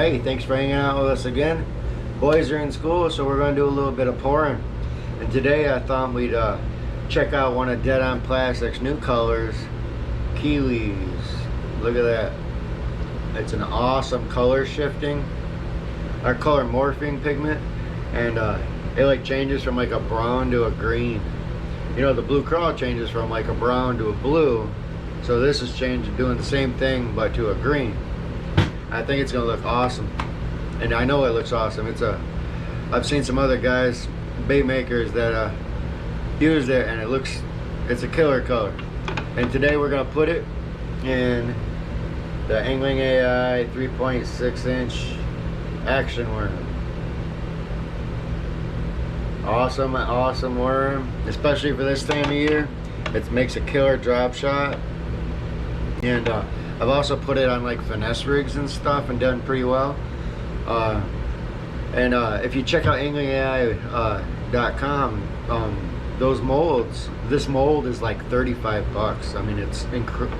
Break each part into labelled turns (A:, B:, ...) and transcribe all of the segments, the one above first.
A: Hey, thanks for hanging out with us again. Boys are in school, so we're going to do a little bit of pouring. And today I thought we'd check out one of Dead On Plastic's new colors, kiwis. Look at that. It's an awesome color shifting, or color morphing pigment, and it like changes from like a brown to a green. You know, the blue crawl changes from like a brown to a blue, so this is doing the same thing but to a green. I think it's gonna look awesome, and I know it looks awesome. I've seen some other guys, bait makers, that used it, and it's a killer color. And today we're gonna put it in the Angling AI 3.6-inch action worm. Awesome worm, especially for this time of year. It makes a killer drop shot, and I've also put it on like finesse rigs and stuff and done pretty well. If you check out anglingai.com, those molds, this mold is like 35 bucks. I mean, it's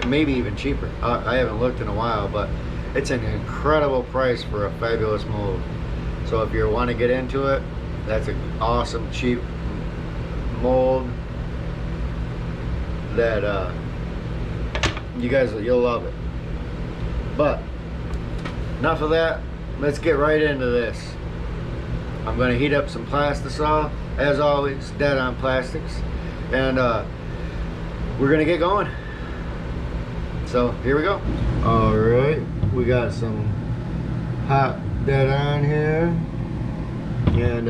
A: maybe even cheaper. I haven't looked in a while, but it's an incredible price for a fabulous mold. So if you want to get into it, that's an awesome cheap mold that you'll love it. But enough of that, let's get right into this. I'm going to heat up some plastisol, as always, Dead On Plastics, and we're going to get going. So here we go. Alright, we got some hot Dead On here, and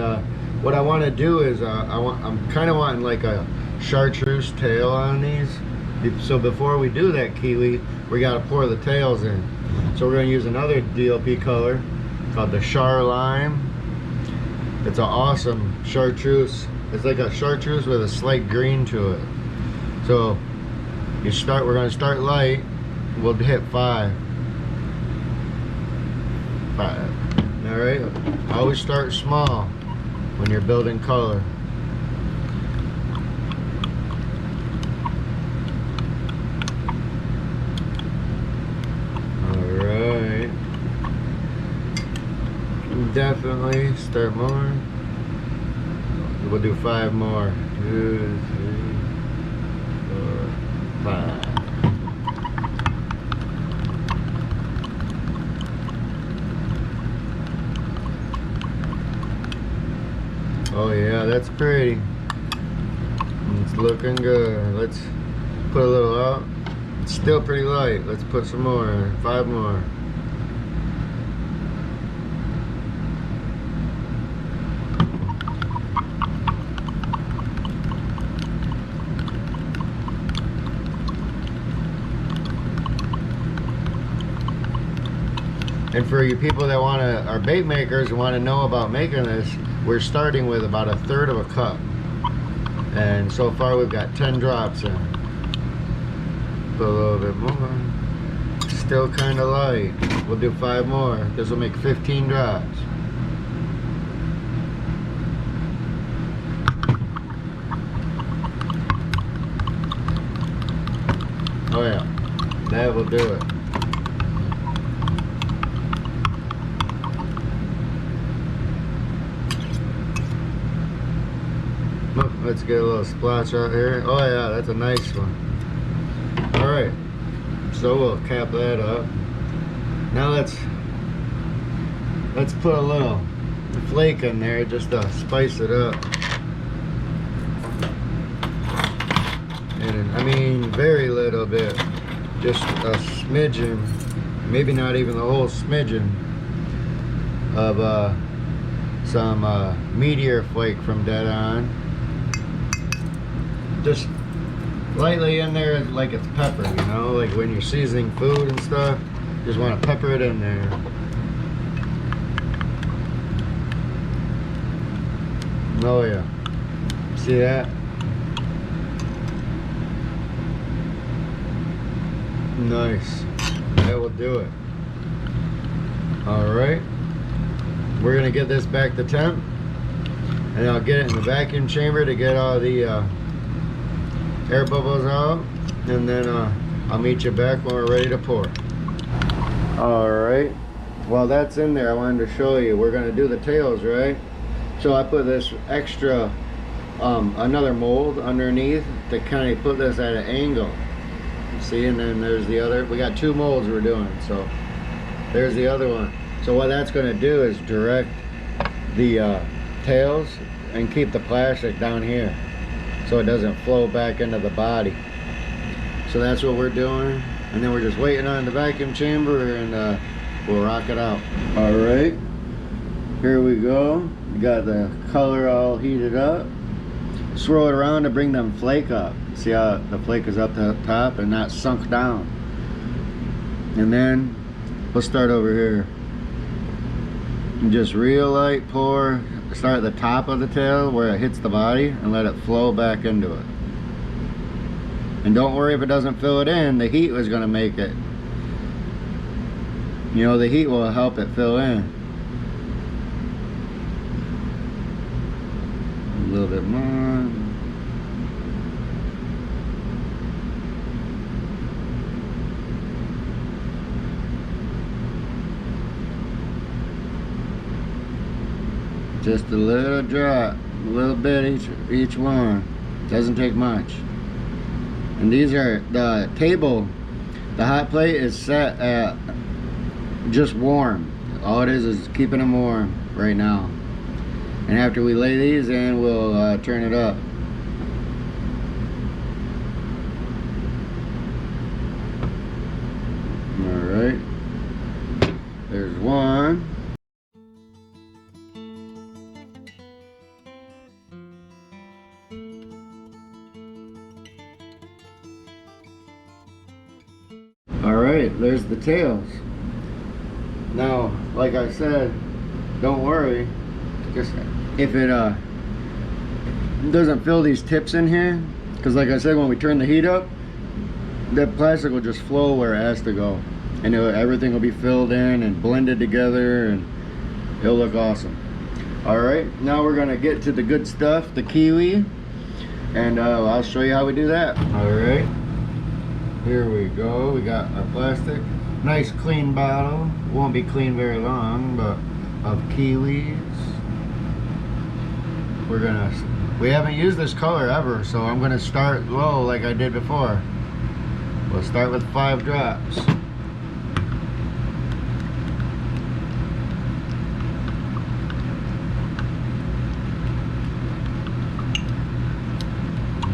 A: what I want to do is I'm kind of wanting like a chartreuse tail on these. So before we do that kiwi, we got to pour the tails in. So we're going to use another DLP color called the Char Lime. It's an awesome chartreuse. It's like a chartreuse with a slight green to it. So we're going to start light. We'll hit 5. Alright, always start small when you're building color. Alright, definitely start more. We'll do 5 more. 2, 3, 4, 5. Oh yeah, that's pretty. It's looking good. Let's put a little out. It's still pretty light. Let's put some more. 5 more. And for you people that are bait makers and want to know about making this, we're starting with about 1/3 of a cup. And so far we've got 10 drops in. Put a little bit more. Still kind of light. We'll do 5 more. This will make 15 drops. Oh yeah, that will do it. Let's get a little splash out here. Oh yeah, that's a nice one. Alright, so we'll cap that up. Now let's put a little flake in there just to spice it up. And I mean very little bit, just a smidgen, maybe not even the whole smidgen of some meteor flake from Dead On. Just lightly in there, like it's pepper, you know, like when you're seasoning food and stuff, just want to pepper it in there. Oh yeah, see that? Nice. That will do it. Alright, we're gonna get this back to temp, and I'll get it in the vacuum chamber to get all the air bubbles out, and then I'll meet you back when we're ready to pour. Alright, while that's in there, I wanted to show you, we're gonna do the tails, right? So I put this extra, another mold underneath to kind of put this at an angle. See, and then there's the other, we got 2 molds we're doing, so there's the other one. So what that's gonna do is direct the tails and keep the plastic down here so it doesn't flow back into the body. So that's what we're doing, and then we're just waiting on the vacuum chamber, and we'll rock it out. All right, here we go. We got the color all heated up. Swirl it around to bring them flake up. See how the flake is up to the top and not sunk down. And then we'll start over here and just real light pour. Start at the top of the tail where it hits the body and let it flow back into it. And don't worry if it doesn't fill it in, the heat is going to make it. You know, the heat will help it fill in. A little bit more. Just a little drop, a little bit each one. Doesn't take much. And these are the table. The hot plate is set at just warm. All it is keeping them warm right now. And after we lay these in, we'll turn it up. All right. There's one. Alright, there's the tails. Now, like I said, don't worry. Just if it doesn't fill these tips in here, because like I said, when we turn the heat up, the plastic will just flow where it has to go. And everything will be filled in and blended together, and it'll look awesome. Alright, now we're going to get to the good stuff, the kiwi. And I'll show you how we do that. Alright. Here we go. We got our plastic. Nice clean bottle. Won't be clean very long, but of kiwis. We haven't used this color ever, so I'm gonna start low like I did before. We'll start with 5 drops.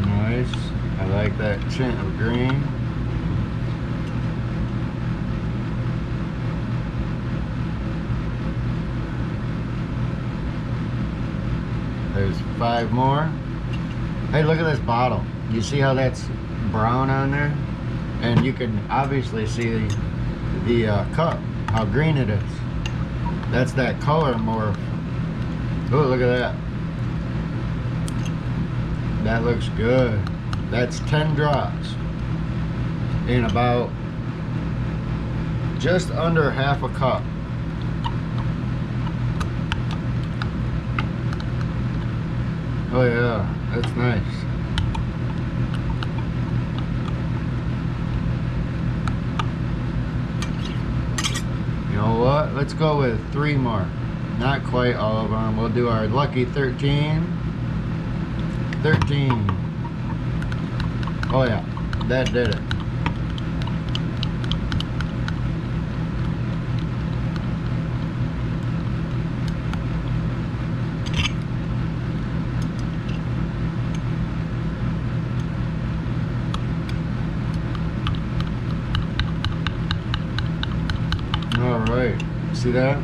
A: Nice. I like that tint of green. There's 5 more. Hey, look at this bottle. You see how that's brown on there? And you can obviously see the cup, how green it is. That's that color morph. Oh, look at that. That looks good. That's 10 drops in about just under half a cup. Oh yeah, that's nice. You know what? Let's go with 3 more. Not quite all of them. We'll do our lucky 13. 13. Oh yeah, that did it. Alright, see that?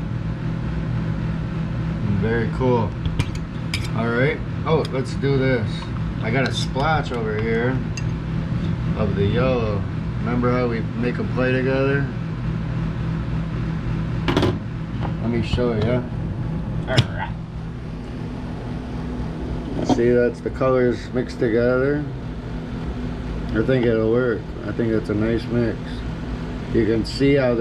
A: Very cool. Alright, oh, let's do this. I got a splotch over here of the yellow. Remember how we make them play together? Let me show you. Alright. See, that's the colors mixed together. I think it'll work. I think it's a nice mix. You can see how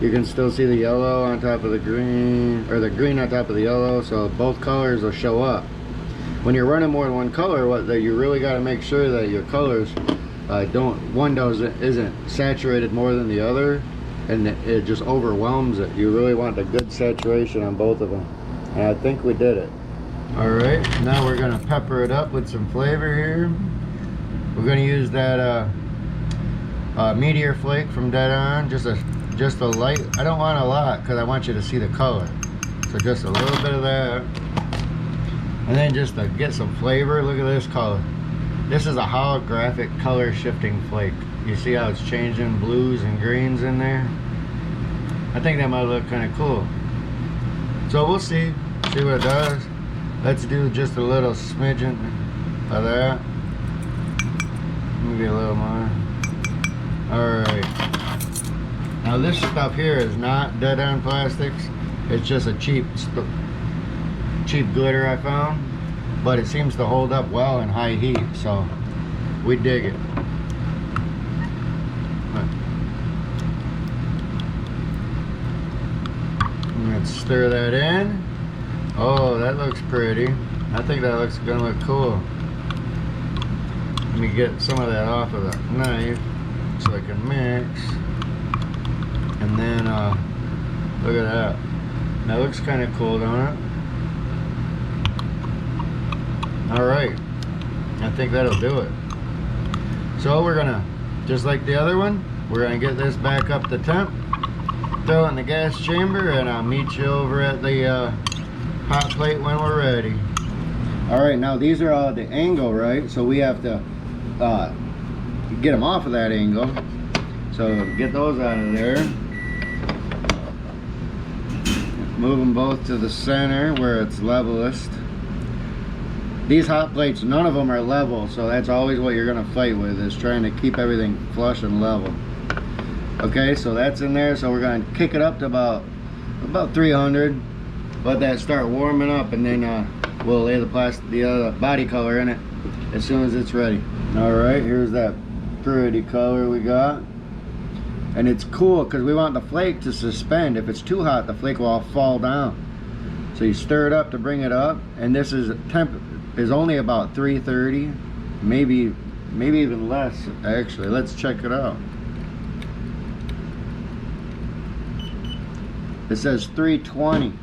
A: you can still see the yellow on top of the green, or the green on top of the yellow, so both colors will show up. When you're running more than one color, you really got to make sure that your colors isn't saturated more than the other, and it just overwhelms it. You really want a good saturation on both of them, and I think we did it. All right, now we're gonna pepper it up with some flavor here. We're gonna use that meteor flake from Dead On, just a light. I don't want a lot because I want you to see the color, so just a little bit of that. And then just to get some flavor, look at this color. This is a holographic color shifting flake. You see how it's changing blues and greens in there? I think that might look kind of cool. So we'll see what it does. Let's do just a little smidgen of that. Maybe a little more. Alright. Now this stuff here is not Dead On plastics. It's just a cheap glitter I found, but it seems to hold up well in high heat, so we dig it. Let's stir that in. Oh, that looks pretty. I think that looks gonna look cool. Let me get some of that off of the knife so I can mix. And then look at that. That looks kind of cool, don't it? Alright, I think that'll do it. So we're gonna, just like the other one, we're gonna get this back up to temp, throw it in the gas chamber, and I'll meet you over at the hot plate when we're ready. Alright, now these are all at the angle, right? So we have to get them off of that angle. So get those out of there. Move them both to the center where it's levelest. These hot plates, none of them are level, so that's always what you're gonna fight with, is trying to keep everything flush and level. Okay, so that's in there, so we're gonna kick it up to about 300. Let that start warming up, and then we'll lay the body color in it as soon as it's ready. All right, here's that pretty color we got. And it's cool because we want the flake to suspend. If it's too hot, the flake will all fall down. So you stir it up to bring it up, and this is temp is only about 330, maybe even less actually. Let's check it out. It says 320,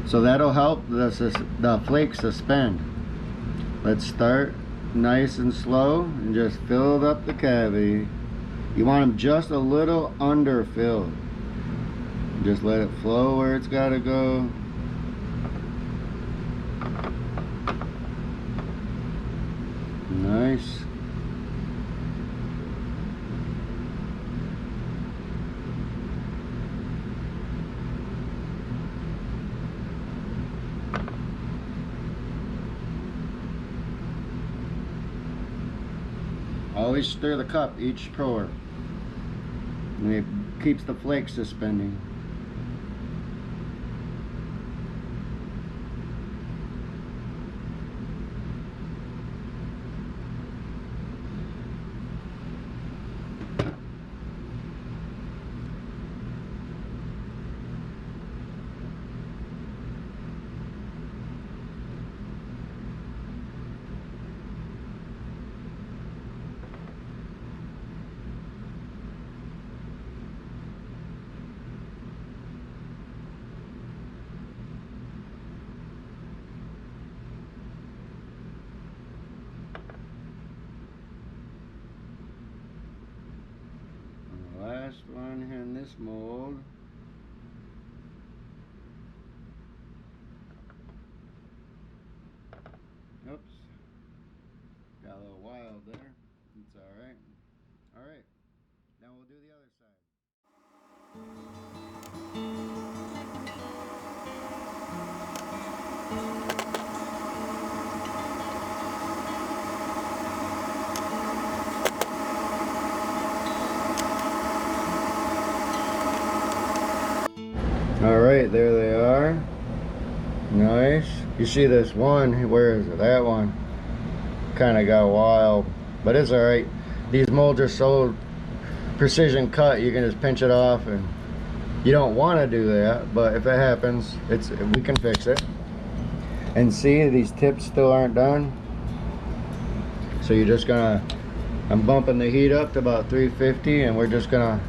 A: so that'll help the flake suspend. Let's start nice and slow and just fill up the cavity. You want them just a little under filled. Just let it flow where it's got to go. Nice. Always stir the cup each pour. And it keeps the flake suspending. Last one in this mold. Oops. Got a little wild there. It's alright. Alright. Now we'll do the other side. Alright, there they are. Nice. You see this one, where is it? That one kind of got wild, but it's alright. These molds are so precision cut, you can just pinch it off, and you don't want to do that, but if it happens, we can fix it. And see, these tips still aren't done, so you're just gonna, I'm bumping the heat up to about 350, and we're just gonna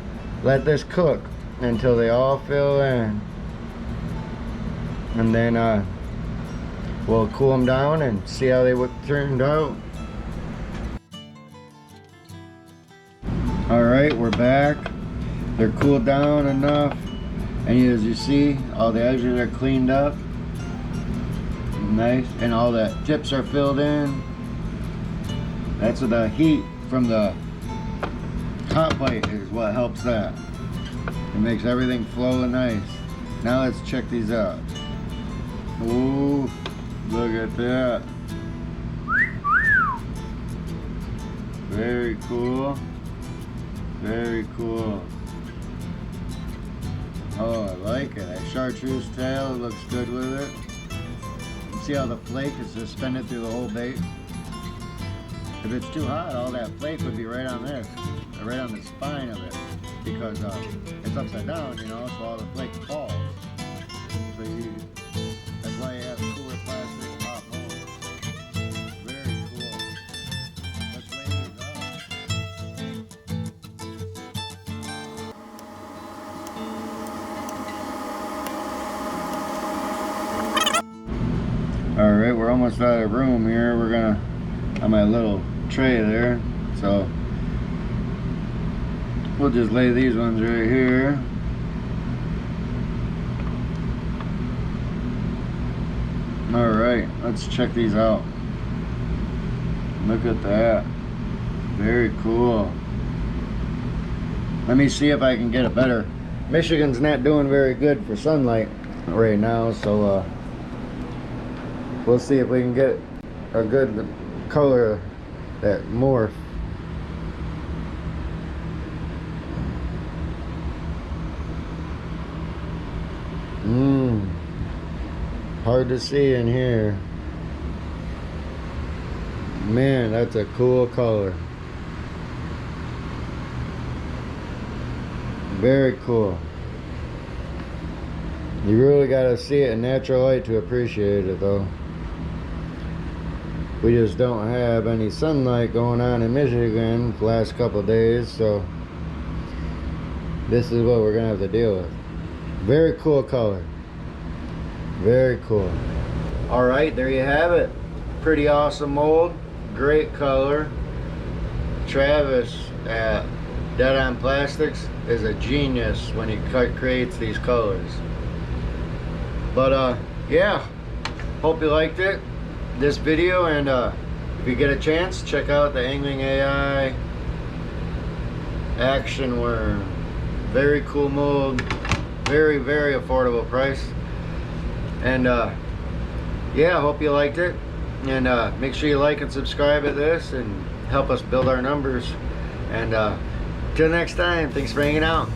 A: let this cook until they all fill in, and then we'll cool them down and see how they turned out. Alright, we're back. They're cooled down enough, and as you see, all the edges are cleaned up. Nice, and all the tips are filled in. That's what the heat from the hot plate is what helps that. It makes everything flow nice. Now let's check these out. Ooh, look at that. Very cool. Very cool. Oh, I like it. That chartreuse tail looks good with it. See how the flake is suspended through the whole bait? If it's too hot, all that flake would be right on this, right on the spine of it, because it's upside down, you know, so all the flake falls. So that's why you have cooler plastic top molds. Very cool. Let's lay these out. Alright, we're almost out of room here. We're gonna, on my little tray there, so we'll just lay these ones right here. Alright, let's check these out. Look at that. Very cool. Let me see if I can get a better. Michigan's not doing very good for sunlight right now, so we'll see if we can get a good color that morph. Hard to see in here. Man, that's a cool color. Very cool. You really gotta see it in natural light to appreciate it though. We just don't have any sunlight going on in Michigan the last couple of days, so this is what we're gonna have to deal with. Very cool color. Very cool. Alright, there you have it. Pretty awesome mold. Great color. Travis at Dead On Plastics is a genius when he creates these colors. But yeah, hope you liked it, this video, and if you get a chance, check out the Angling AI Action Worm. Very cool mold, very affordable price, and yeah, hope you liked it, and make sure you like and subscribe at this and help us build our numbers, and till next time, thanks for hanging out.